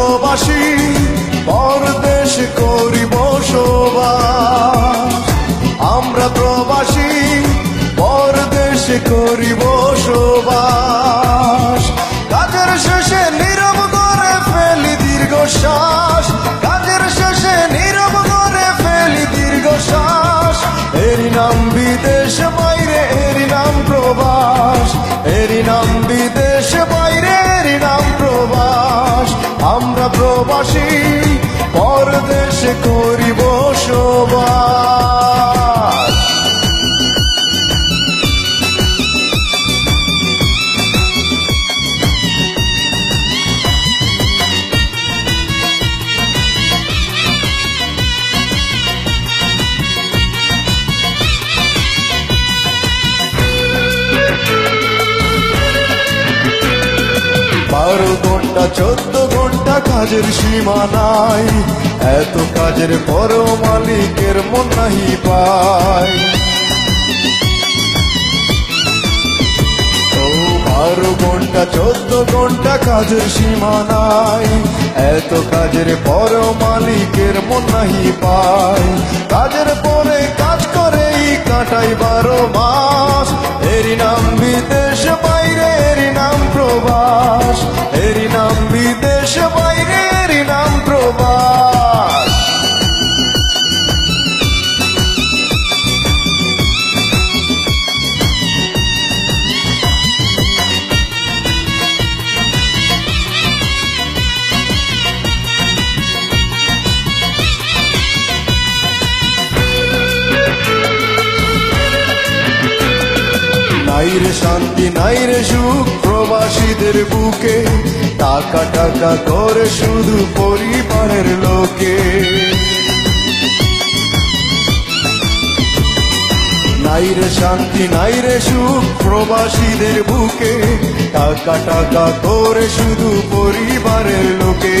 প্রবাসী পরদেশ করি বসবাস। আমরা প্রবাসী পরদেশ করি বসবাস। কাজের শেষে নীরব করে ফেলি দীর্ঘশ্বাস। কাজের শেষে নীরব করে ফেলি দীর্ঘশ্বাস। এরই নাম বিদেশ বাইরে, এরই নাম প্রবাস। এরই নাম বিদেশ বাইরে, এরই নাম প্রবাস। আমরা প্রবাসী পরদেশে করি বসবাস। ঘন্টা 14 ঘন্টা কাজের সীমা নাই। এত কাজের পরও মালিকের মন নাহি পায়। 12 ঘন্টা 14 ঘন্টা কাজের সীমা নাই। এত কাজের পরও মালিকের মন নাহি পায়। কাজের পরে কাজ করেই কাটাই 12 মাস। এরই নাম বিদেশ বাইরে, এরই নাম প্রবাস। এরই নাম বিদেশ বাইরে, এরই নাম প্রবাস। নাই রে শান্তি নাই রে সুখ প্রবাসীদের বুকে। টাকা টাকা করে শুধু পরিবারের লোকে। নাই রে শান্তি নাই রে সুখ প্রবাসীদের বুকে। টাকা টাকা করে শুধু পরিবারের লোকে।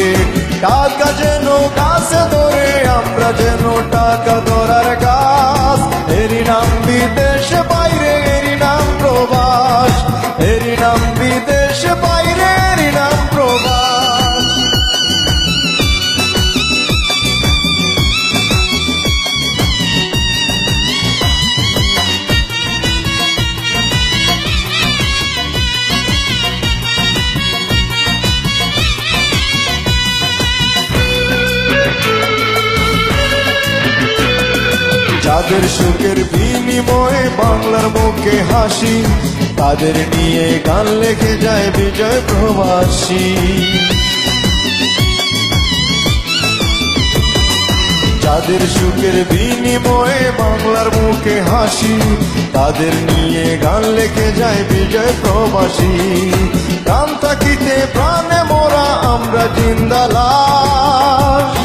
টাকা যেন গাছে ধরে, আমরা যেন টাকা ধরার গাছ। এরই নাম বিদেশ বাইরে, এরই নাম প্রবাস। এরই নাম বিদেশ বাইরে, এরই নাম প্রবাস। যাদের সুখের বিনিময়ে বাংলার মুখে হাসি, তাদের নিয়ে গান লেখে যায় বিজয় প্রবাসী। যাদের সুখের বিনিময়ে বাংলার মুখে হাসি, তাদের নিয়ে গান লেখে যায় বিজয় প্রবাসী। প্রাণ থাকিতে প্রাণে মোরা আমরা জিন্দা লাশ।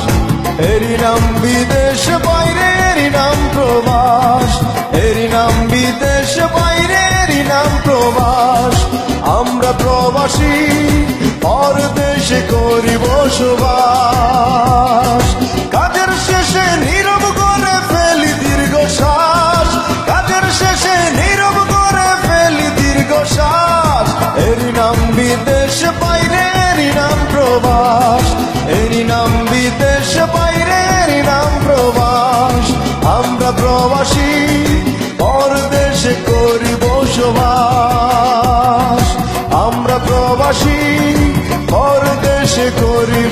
এরই নাম বিদেশ বাইরে, এরই নাম প্রবাস। এরই নাম বিদেশ বাইরে, এরই নাম প্রবাস। আমরা প্রবাসী পরদেশে করি বসবাস। কাজের শেষে নীরব করে ফেলি দীর্ঘশ্বাস। কাজের শেষে নীরব করে ফেলি দীর্ঘশ্বাস। এরই নাম বিদেশ বাইরে, এরই নাম প্রবাস। এরই নাম বিদেশ বাইরে, এরই নাম প্রবাস। আমরা প্রবাসী পরদেশে করি বসবাস। আমরা প্রবাসী পরদেশে করি